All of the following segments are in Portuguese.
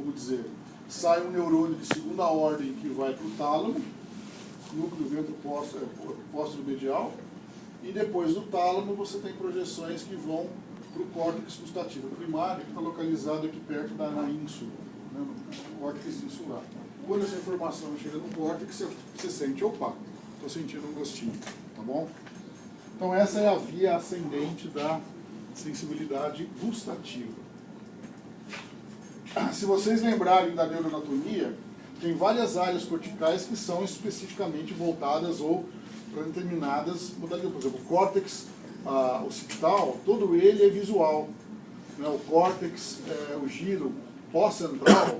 vamos dizer, sai um neurônio de segunda ordem que vai para o tálamo, núcleo ventro-póstero medial, e depois do tálamo você tem projeções que vão para o córtex gustativo primário, que está localizado aqui perto na ínsula, né, no córtex insular. Quando essa informação chega no córtex, você sente, opa, estou sentindo um gostinho, tá bom? Então essa é a via ascendente da sensibilidade gustativa. Se vocês lembrarem da neuroanatomia, tem várias áreas corticais que são especificamente voltadas ou para determinadas modalidades. Por exemplo, o córtex occipital, todo ele é visual. Né? O córtex, o giro pós-central,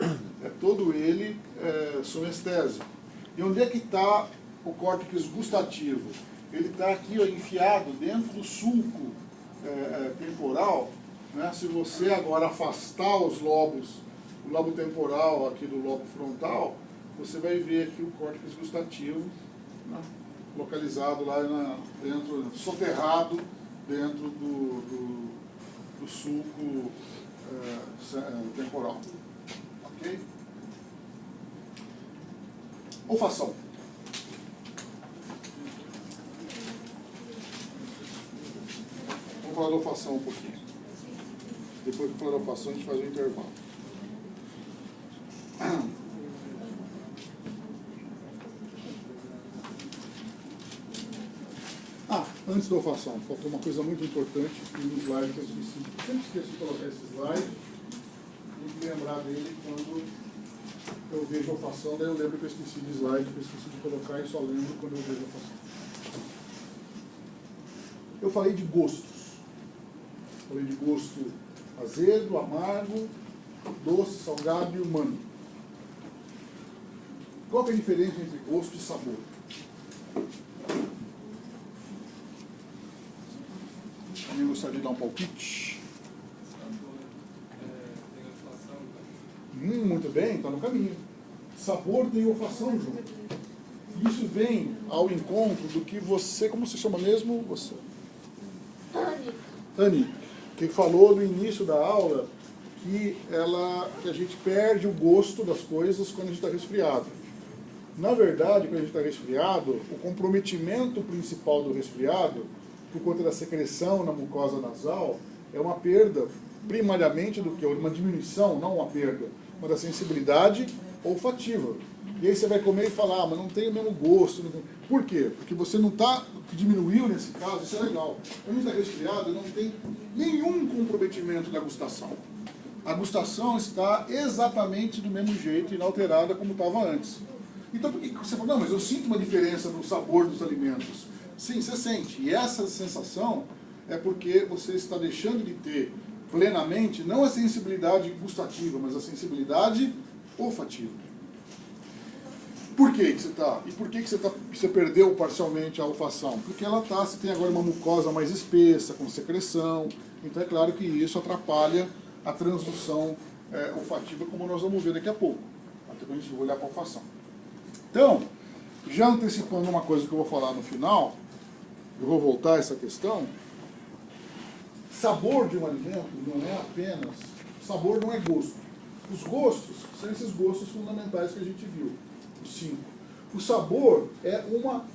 todo ele sonestésico. E onde é que está o córtex gustativo? Ele está aqui, ó, enfiado dentro do sulco temporal. Né? Se você agora afastar os lobos, o lobo temporal aqui do lobo frontal, você vai ver aqui o córtex gustativo, né? Localizado lá dentro, soterrado dentro do sulco temporal. Ok? Olfação. Vamos falar da olfação um pouquinho. Depois que falar da olfação, a gente faz um intervalo. Antes da olfação, faltou uma coisa muito importante no slide que eu esqueci. Eu sempre esqueço de colocar esse slide. Tem que lembrar dele quando eu vejo a olfação, daí eu lembro que eu esqueci de slide, que eu esqueci de colocar e só lembro quando eu vejo a olfação. Eu falei de gostos. Falei de gosto azedo, amargo, doce, salgado e humano. Qual que é a diferença entre gosto e sabor? Alguém gostaria de dar um palpite? Muito bem, está no caminho. Sabor tem olfação junto. Isso vem ao encontro do que você, como se chama mesmo? Você? Anne, que falou no início da aula que a gente perde o gosto das coisas quando a gente está resfriado. Na verdade, quando a gente está resfriado, o comprometimento principal do resfriado, por conta da secreção na mucosa nasal, é uma perda, primariamente, do que? Uma diminuição, não uma perda, mas da sensibilidade olfativa. E aí você vai comer e falar, mas não tem o mesmo gosto. Não tem... Por quê? Porque você não está, diminuiu nesse caso, isso é legal. Quando a gente está resfriado, não tem nenhum comprometimento da gustação. A gustação está exatamente do mesmo jeito, inalterada como estava antes. Então por que você fala, não, mas eu sinto uma diferença no sabor dos alimentos? Sim, você sente. E essa sensação é porque você está deixando de ter plenamente, não a sensibilidade gustativa, mas a sensibilidade olfativa. Por que você está? E por que você perdeu parcialmente a olfação? Porque você tem agora uma mucosa mais espessa, com secreção. Então é claro que isso atrapalha a transdução olfativa, como nós vamos ver daqui a pouco. Até quando a gente vai olhar para a olfação. Então, já antecipando uma coisa que eu vou falar no final, eu vou voltar a essa questão. Sabor de um alimento não é apenas... Sabor não é gosto. Os gostos são esses gostos fundamentais que a gente viu. Os 5. O sabor é uma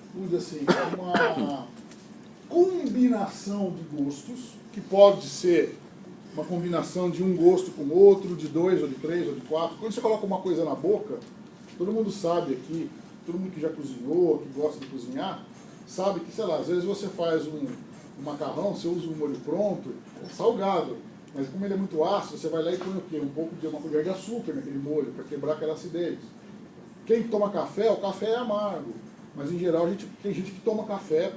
combinação de gostos, que pode ser uma combinação de um gosto com outro, de 2, ou de 3, ou de 4. Quando você coloca uma coisa na boca, todo mundo sabe aqui, todo mundo que já cozinhou, que gosta de cozinhar, sabe que, sei lá, às vezes você faz um macarrão, você usa um molho pronto, é salgado, mas como ele é muito ácido, você vai lá e põe o quê? Um pouco de uma colher de açúcar naquele molho, para quebrar aquela acidez. Quem toma café, o café é amargo, mas em geral tem gente que toma café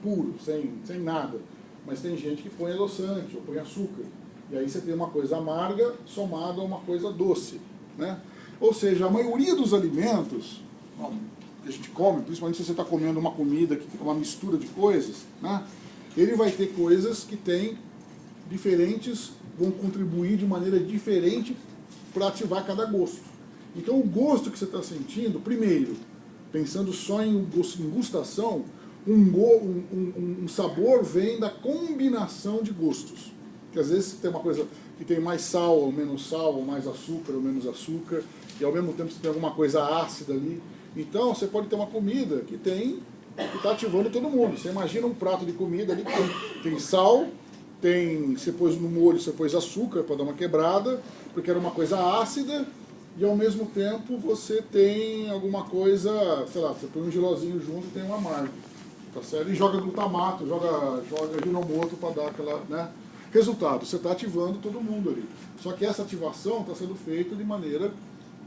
puro, sem nada, mas tem gente que põe adoçante ou põe açúcar, e aí você tem uma coisa amarga somada a uma coisa doce, né? Ou seja, a maioria dos alimentos que a gente come, principalmente se você está comendo uma comida que fica uma mistura de coisas, né? Ele vai ter coisas que têm diferentes, vão contribuir de maneira diferente para ativar cada gosto. Então o gosto que você está sentindo, primeiro, pensando só em gustação, um sabor vem da combinação de gostos. Que às vezes tem uma coisa que tem mais sal ou menos sal, ou mais açúcar ou menos açúcar, e ao mesmo tempo você tem alguma coisa ácida ali. Então você pode ter uma comida que está ativando todo mundo. Você imagina um prato de comida ali que tem sal, você pôs no molho, você pôs açúcar para dar uma quebrada, porque era uma coisa ácida, e ao mesmo tempo você tem alguma coisa, sei lá, você põe um gelozinho junto e tem um amargo, tá certo? E joga glutamato, joga Hinomoto para dar aquela, né? Resultado, você está ativando todo mundo ali. Só que essa ativação está sendo feita de maneira,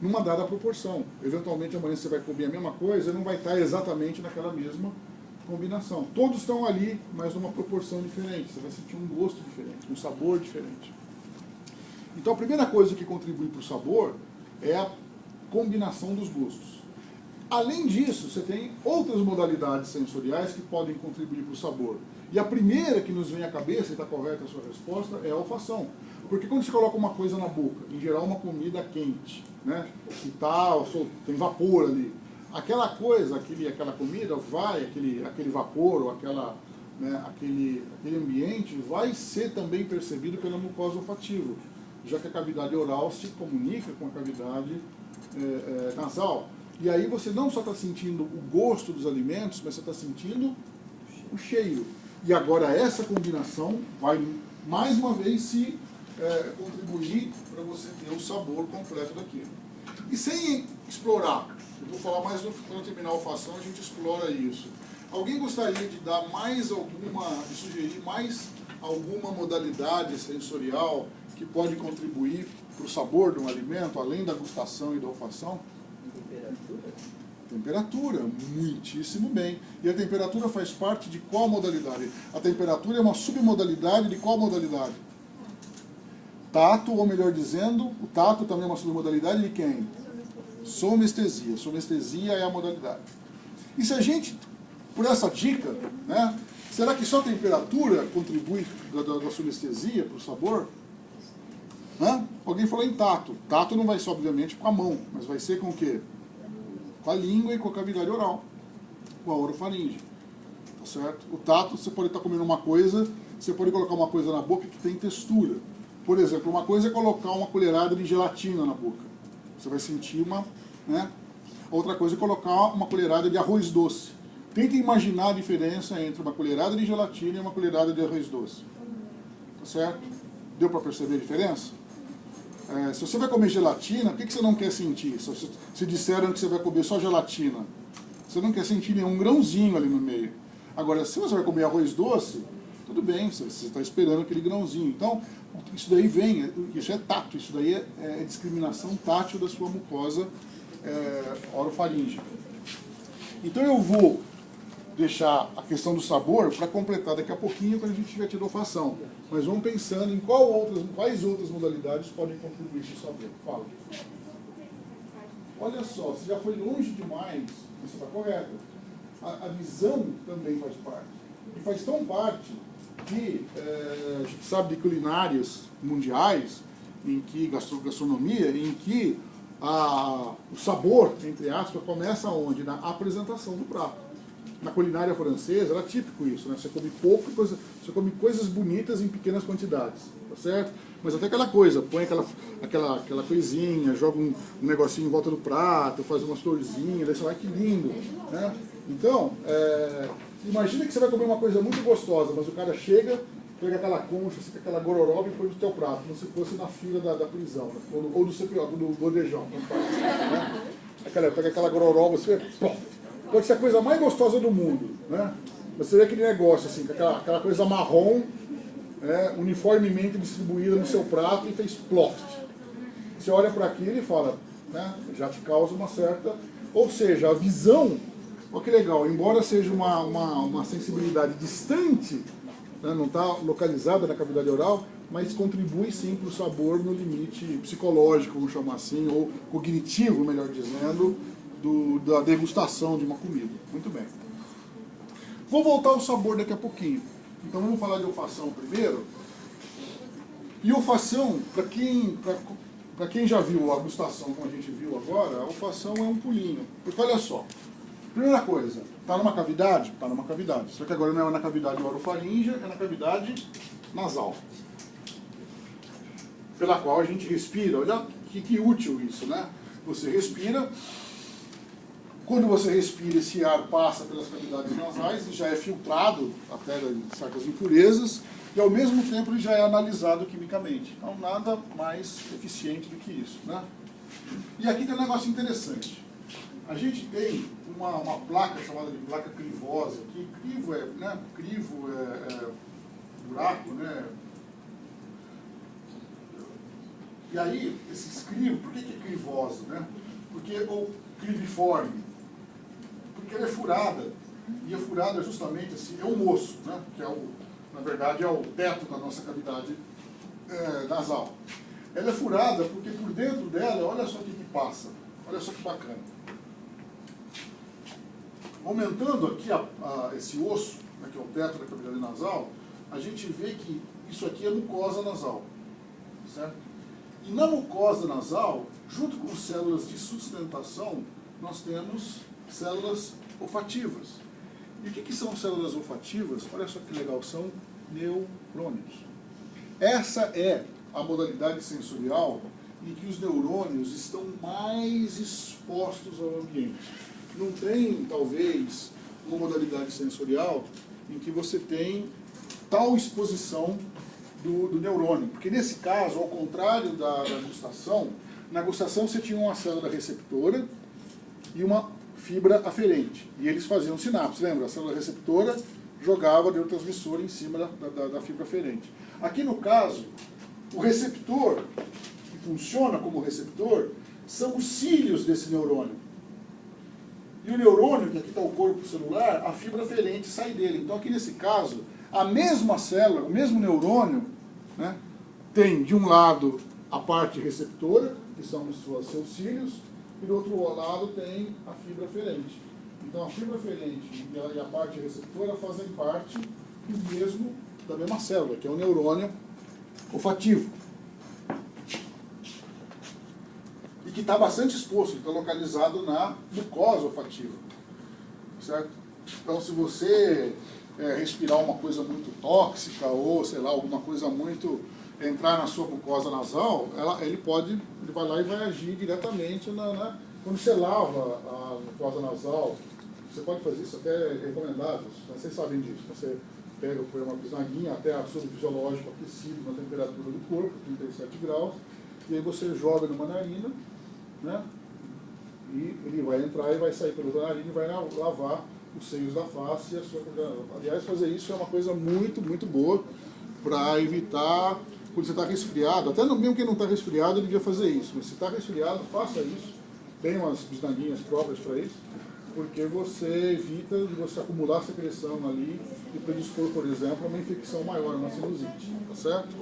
numa dada proporção. Eventualmente amanhã você vai comer a mesma coisa e não vai estar exatamente naquela mesma combinação. Todos estão ali, mas numa proporção diferente. Você vai sentir um gosto diferente, um sabor diferente. Então a primeira coisa que contribui para o sabor é a combinação dos gostos. Além disso, você tem outras modalidades sensoriais que podem contribuir para o sabor. E a primeira que nos vem à cabeça, e está correta a sua resposta, é a olfação. Porque quando você coloca uma coisa na boca, em geral uma comida quente, né, que tem vapor ali, aquela coisa, aquela comida vai, aquele vapor ou aquele ambiente vai ser também percebido pela mucosa olfativa, já que a cavidade oral se comunica com a cavidade nasal. E aí você não só está sentindo o gosto dos alimentos, mas você está sentindo o cheiro. E agora essa combinação vai mais uma vez contribuir para você ter o sabor completo daquilo. E sem explorar, eu vou falar mais quando eu terminar a olfação, a gente explora isso. Alguém gostaria de dar de sugerir mais alguma modalidade sensorial que pode contribuir para o sabor de um alimento, além da gustação e da olfação? Temperatura, muitíssimo bem. E a temperatura faz parte de qual modalidade? A temperatura é uma submodalidade de qual modalidade? Tato, ou melhor dizendo, o tato também é uma submodalidade de quem? Somestesia. Somestesia é a modalidade. E se a gente, por essa dica, né, será que só a temperatura contribui da somestesia para o sabor? Alguém falou em tato. Tato não vai ser, obviamente, com a mão, mas vai ser com o quê? Com a língua e com a cavidade oral, com a orofaringe, tá certo? O tato, você pode estar comendo uma coisa, você pode colocar uma coisa na boca que tem textura. Por exemplo, uma coisa é colocar uma colherada de gelatina na boca. Você vai sentir né? Outra coisa é colocar uma colherada de arroz doce. Tenta imaginar a diferença entre uma colherada de gelatina e uma colherada de arroz doce. Tá certo? Deu para perceber a diferença? Se você vai comer gelatina, o que você não quer sentir? Se disseram que você vai comer só gelatina, você não quer sentir nenhum grãozinho ali no meio. Agora, se você vai comer arroz doce, tudo bem, você está esperando aquele grãozinho. Então, isso daí isso é tato, isso daí é discriminação tátil da sua mucosa orofaríngea. Então eu vou deixar a questão do sabor para completar daqui a pouquinho, quando a gente tiver tido olfação. Mas vamos pensando em quais outras modalidades podem contribuir para o sabor. Fala. Olha só, você já foi longe demais, mas você está correto. A visão também faz parte. E faz tão parte que a gente sabe de culinárias mundiais, em que gastronomia, em que o sabor, entre aspas, começa onde? Na apresentação do prato. Na culinária francesa era típico isso, né? Você come pouco, você come coisas bonitas em pequenas quantidades, tá certo? Mas até aquela coisa, põe aquela coisinha, joga um negocinho em volta do prato, faz umas florzinhas, daí você vai, que lindo, né? Então, imagina que você vai comer uma coisa muito gostosa, mas o cara chega, pega aquela concha, aquela gororoba e põe no teu prato, como se fosse na fila da prisão, né? Ou do CPO, do bodejão, né? Pega aquela gororoba, você pode ser a coisa mais gostosa do mundo, né? Você vê aquele negócio assim, aquela coisa marrom, uniformemente distribuída no seu prato e fez plot. Você olha para aquilo e fala, né? Já te causa uma certa... Ou seja, a visão, olha que legal, embora seja uma sensibilidade distante, né? Não está localizada na cavidade oral, mas contribui sim para o sabor no limite psicológico, vamos chamar assim, ou cognitivo, melhor dizendo, da degustação de uma comida. Muito bem. Vou voltar ao sabor daqui a pouquinho. Então vamos falar de olfação primeiro. E olfação, para quem já viu a gustação como a gente viu agora, a olfação é um pulinho. Porque olha só, primeira coisa, está numa cavidade? Está numa cavidade. Só que agora não é na cavidade orofaríngea, é na cavidade nasal. pela qual a gente respira. Olha que útil isso, né? Você respira, quando você respira, esse ar passa pelas cavidades nasais e já é filtrado até de certas impurezas, e ao mesmo tempo ele já é analisado quimicamente. Então nada mais eficiente do que isso, né? E aqui tem um negócio interessante. A gente tem uma placa chamada de placa crivosa, que crivo é, né? Crivo é buraco, né? E aí, esses crivos, por que é crivosa, né? Porque, ou cribiforme, porque ela é furada. E a furada justamente assim, é um osso, né? Que é na verdade é o teto da nossa cavidade nasal. Ela é furada porque por dentro dela, olha só o que passa. Olha só que bacana. Aumentando aqui esse osso, né, que é o teto da cavidade nasal, a gente vê que isso aqui é mucosa nasal. Certo? E na mucosa nasal, junto com células de sustentação, nós temos células olfativas. E o que são células olfativas? Olha só que legal, são neurônios. Essa é a modalidade sensorial em que os neurônios estão mais expostos ao ambiente. Não tem, talvez, uma modalidade sensorial em que você tem tal exposição do neurônio. Porque nesse caso, ao contrário da gustação, na gustação você tinha uma célula receptora e uma fibra aferente. E eles faziam sinapses, lembra? A célula receptora jogava o neurotransmissor em cima da fibra aferente. Aqui no caso, o receptor, que funciona como receptor, são os cílios desse neurônio. E o neurônio, que aqui está o corpo celular, a fibra aferente sai dele. Então aqui nesse caso, a mesma célula, o mesmo neurônio, né, tem de um lado a parte receptora, que são os seus cílios, e do outro lado tem a fibra aferente. Então a fibra aferente e a parte receptora fazem parte da mesma célula, que é o neurônio olfativo. E que está bastante exposto, está localizado na mucosa olfativa. Certo? Então se você respirar uma coisa muito tóxica ou, sei lá, alguma coisa muito entrar na sua mucosa nasal, ele vai lá e vai agir diretamente quando você lava a mucosa nasal. Você pode fazer isso, até é recomendado, vocês sabem disso. Você põe uma bisnaguinha até absurdo fisiológico aquecido na temperatura do corpo, 37 graus, e aí você joga numa narina, né? E ele vai entrar e vai sair pela narina e vai lavar os seios da face e a sua... Aliás, fazer isso é uma coisa muito, muito boa para evitar, quando você está resfriado, até mesmo quem não está resfriado devia fazer isso, mas se está resfriado, faça isso. Tem umas bisnaguinhas próprias para isso, porque você evita de você acumular secreção ali e predispor, por exemplo, a uma infecção maior, uma sinusite, tá certo?